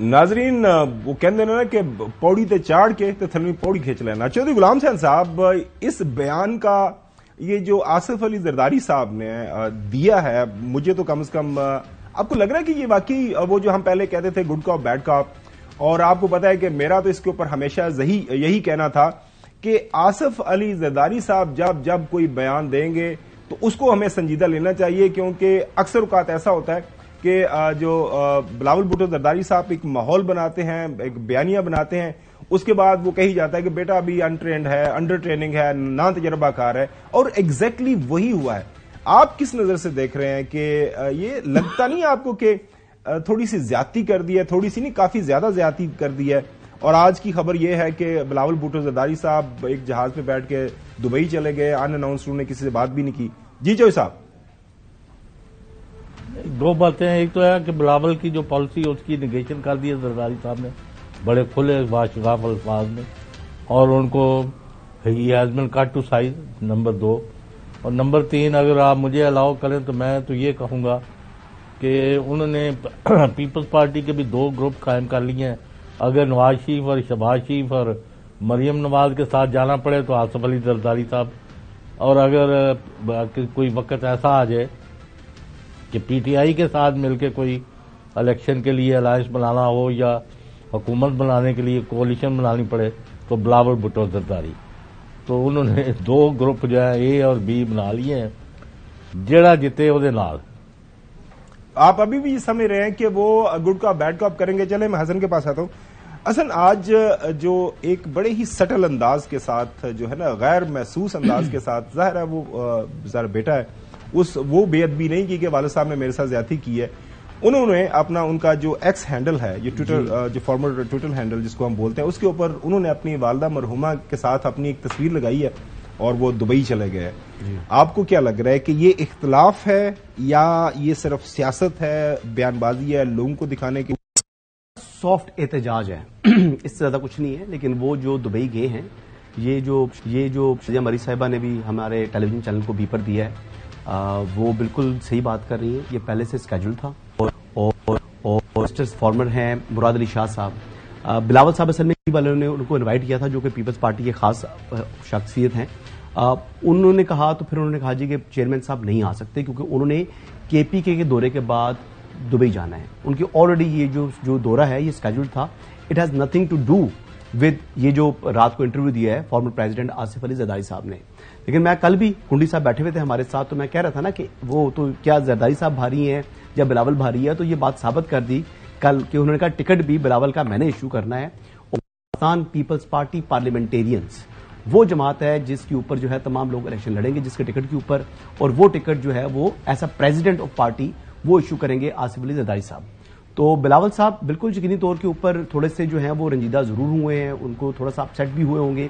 नाजरीन वो कहते ना कि पौड़ी ते चाड़ के तो थलवी पौड़ी खींच लेना। चौधरी गुलाम हुसैन साहब, इस बयान का ये जो आसिफ अली जरदारी साहब ने दिया है, मुझे तो कम से कम आपको लग रहा है कि ये वाकई वो जो हम पहले कहते थे गुड कॉप बैड कॉप, और आपको पता है कि मेरा तो इसके ऊपर हमेशा यही कहना था कि आसिफ अली जरदारी साहब जब कोई बयान देंगे तो उसको हमें संजीदा लेना चाहिए, क्योंकि अक्सर औकात ऐसा होता है कि जो बिलावल भुट्टो जरदारी साहब एक माहौल बनाते हैं, एक बयानिया बनाते हैं, उसके बाद वो कही जाता है कि बेटा अभी अनट्रेंड है, अंडर ट्रेनिंग है, ना तजर्बाकार है, और एग्जैक्टली वही हुआ है। आप किस नजर से देख रहे हैं कि ये लगता नहीं आपको कि थोड़ी सी ज्यादती कर दी है, थोड़ी सी नहीं काफी ज्यादा ज्यादती कर दी है? और आज की खबर यह है कि बिलावल भुट्टो जरदारी साहब एक जहाज पे बैठ के दुबई चले गए, अनअनाउंस्ड, उन्होंने किसी से बात भी नहीं की। जी चौधरी साहब, दो बातें हैं। एक तो है कि बिलावल की जो पॉलिसी है उसकी निगेशन कर दी है जरदारी साहब ने बड़े खुले वाशगाफ अल्फाज में, और उनको ही has been cut to size, number 2। और नंबर 3, अगर आप मुझे अलाउ करें तो मैं तो ये कहूंगा कि उन्होंने पीपल्स पार्टी के भी 2 ग्रुप कायम कर लिए हैं। अगर नवाज शरीफ और शहबाज शरीफ और मरियम नवाज के साथ जाना पड़े तो आसिफ अली जरदारी साहब, और अगर कोई वक्त ऐसा आ जाए कि पीटीआई के साथ मिलकर कोई इलेक्शन के लिए अलायंस बनाना हो या हुकूमत बनाने के लिए कोalition बनानी पड़े तो बिलावल भुट्टो जरदारी, तो उन्होंने 2 ग्रुप जो है ए और बी बना लिए हैं, जेड़ा जिते ਉਹਦੇ ਨਾਲ। आप अभी भी समझ रहे हैं कि वो गुड कॉप बैड कॉप करेंगे। चले मैं हसन के पास आता हूं। हसन, आज जो एक बड़े ही सटल अंदाज के साथ जो है ना, गैर महसूस अंदाज के साथ, जाहिर है वो बेचारा बेटा है, वो बेअदबी नहीं की कि वालिद साहब ने मेरे साथ ज्यादती की है। उन्होंने अपना उनका जो एक्स हैंडल है, ये ट्विटर जो फॉर्मर ट्विटर हैंडल जिसको हम बोलते हैं, उसके ऊपर उन्होंने अपनी वालदा मरहुमा के साथ अपनी एक तस्वीर लगाई है और वो दुबई चले गए। आपको क्या लग रहा है कि ये इख्तलाफ है या ये सिर्फ सियासत है, बयानबाजी है, लोगों को दिखाने की? सॉफ्ट एहतजाज है इससे ज्यादा कुछ नहीं है। लेकिन वो जो दुबई गए हैं, ये जो मरी साहिबा ने भी हमारे टेलीविजन चैनल को बीपर दिया है, वो बिल्कुल सही बात कर रही है। ये पहले से स्केड्यूल था। और फॉर्मर हैं मुराद अली शाह साहब, बिलावल साहब असल में वालों ने उनको इनवाइट किया था, जो कि पीपल्स पार्टी के खास शख्सियत हैं। उन्होंने कहा, तो फिर उन्होंने कहा जी कि चेयरमैन साहब नहीं आ सकते क्योंकि उन्होंने केपीके के दौरे के बाद दुबई जाना है। उनकी ऑलरेडी ये जो दौरा है ये स्केड्यूल था। It has nothing to do with ये जो रात को इंटरव्यू दिया है फॉर्मर प्रेसिडेंट आसिफ अली जरदारी साहब ने। लेकिन मैं कल भी कुंडी साहब बैठे हुए थे हमारे साथ, तो मैं कह रहा था ना कि वो तो क्या जरदारी साहब भारी हैं या बिलावल भारी है, तो ये बात साबित कर दी कल कि उन्होंने कहा टिकट भी बिलावल का मैंने इशू करना है। और पाकिस्तान पीपल्स पार्टी पार्लियामेंटेरियंस वो जमात है जिसके ऊपर जो है तमाम लोग इलेक्शन लड़ेंगे, जिसके टिकट के ऊपर, और वो टिकट जो है वो ऐसा प्रेसिडेंट ऑफ पार्टी वो इशू करेंगे आसिफ अली जरदारी साहब। तो बिलावल साहब बिल्कुल यकीनी तौर के ऊपर थोड़े से जो है वो रंजीदा जरूर हुए हैं, उनको थोड़ा सा अपसेट भी हुए होंगे।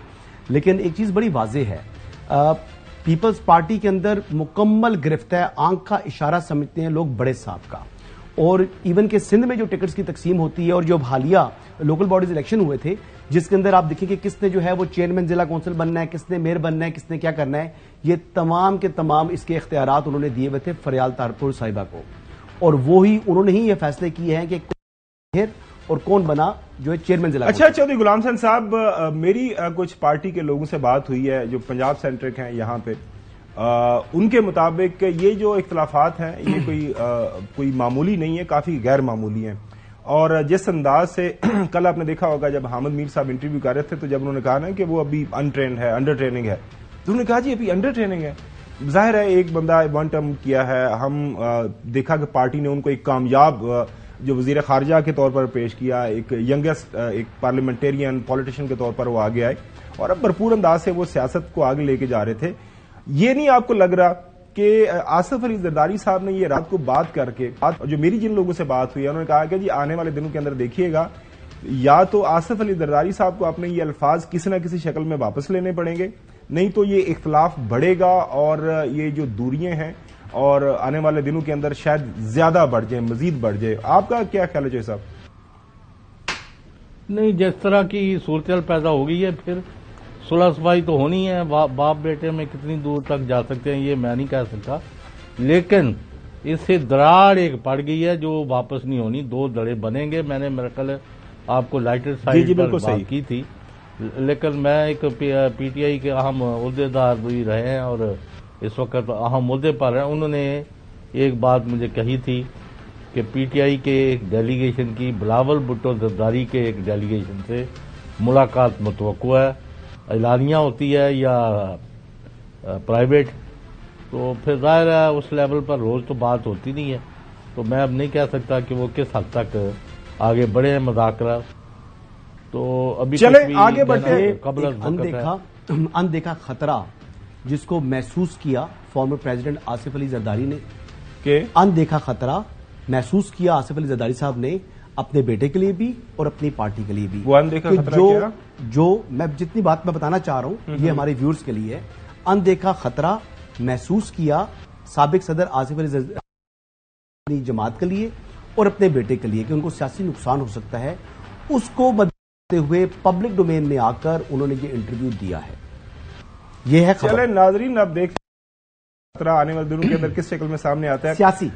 लेकिन एक चीज बड़ी वाज़ेह है, पीपल्स पार्टी के अंदर मुकम्मल गिरफ्त है, आंख का इशारा समझते हैं लोग बड़े साहब का। और इवन के सिंध में जो टिकट्स की तकसीम होती है और जो हालिया लोकल बॉडीज इलेक्शन हुए थे, जिसके अंदर आप देखिए कि किसने जो है वो चेयरमैन जिला कौंसिल बनना है, किसने मेयर बनना है, किसने क्या करना है, ये तमाम के तमाम इसके इख्तियारात उन्होंने दिए हुए थे फरियाल तारपुर साहिबा को। और वो ही उन्होंने ही ये फैसले किए हैं कि और कौन बना जो है चेयरमैन जिला। अच्छा, चौधरी गुलाम हुसैन साहब, मेरी कुछ पार्टी के लोगों से बात हुई है जो पंजाब सेंट्रिक हैं यहाँ पे, उनके मुताबिक ये जो इख्तलाफात हैं ये कोई मामूली नहीं है, काफी गैर मामूली हैं। और जिस अंदाज से कल आपने देखा होगा जब हामिद मीर साहब इंटरव्यू कर रहे थे, तो जब उन्होंने कहा ना कि वो अभी अनट्रेंड है, अंडर ट्रेनिंग है, तो उन्होंने कहा जी अभी अंडर ट्रेनिंग है। जाहिर है एक बंदा वन टर्म किया है, हम देखा कि पार्टी ने उनको एक कामयाब जो वजीर खारजा के तौर पर पेश किया, एक यंगेस्ट एक पार्लियामेंटेरियन पॉलिटिशियन के तौर पर वो आगे आए और अब भरपूर अंदाज से वो सियासत को आगे लेके जा रहे थे। ये नहीं आपको लग रहा कि आसिफ अली जरदारी साहब ने ये रात को बात करके, जो मेरी जिन लोगों से बात हुई है, उन्होंने कहा कि जी आने वाले दिनों के अंदर देखिएगा, या तो आसिफ अली जरदारी साहब को अपने ये अल्फाज किसी न किसी शक्ल में वापस लेने पड़ेंगे, नहीं तो ये इख्तलाफ बढ़ेगा और ये जो दूरियां हैं और आने वाले दिनों के अंदर शायद ज्यादा बढ़ जाए, मजीद बढ़ जाए। आपका क्या ख्याल है जय साहब? नहीं, जिस तरह की सूरत पैदा हो गई है फिर सुलह सफाई तो होनी है। बाप बेटे में कितनी दूर तक जा सकते हैं ये मैं नहीं कह सकता, लेकिन इससे दरार एक पड़ गई है जो वापस नहीं होनी। 2 दड़े बनेंगे। मैंने मेरा कल आपको लाइटर साइड पर बात की थी, लेकिन मैं एक पीटीआई के अहम उहदेदार भी रहे हैं और इस वक्त अहम मुद्दे पर हैं। उन्होंने एक बात मुझे कही थी कि पीटीआई के एक डेलीगेशन की बिलावल भुट्टो जरदारी के एक डेलीगेशन से मुलाकात मुतवक्को है, एलानिया होती है या प्राइवेट, तो फिर जाहिर है उस लेवल पर रोज तो बात होती नहीं है। तो मैं अब नहीं कह सकता कि वो किस हद तक आगे बढ़े हैं मुज़ाकरा। तो अभी चले आगे बढ़ते अनदेखा खतरा जिसको महसूस किया फॉर्मर प्रेसिडेंट आसिफ अली जरदारी ने, अनदेखा खतरा महसूस किया आसिफ अली जरदारी साहब ने अपने बेटे के लिए भी और अपनी पार्टी के लिए भी। वो अनदेखा खतरा क्या? जो मैं जितनी बात मैं बताना चाह रहा हूं ये हमारे व्यूअर्स के लिए है। अनदेखा खतरा महसूस किया साबिक सदर आसिफ अली जरदारी अपनी जमात के लिए और अपने बेटे के लिए कि उनको सियासी नुकसान हो सकता है, उसको बदलते हुए पब्लिक डोमेन में आकर उन्होंने ये इंटरव्यू दिया है। ये है खबर। चले नाजरीन, अब देख खतरा आने वाले दिनों के अंदर किस शक्ल में सामने आता है। सियासी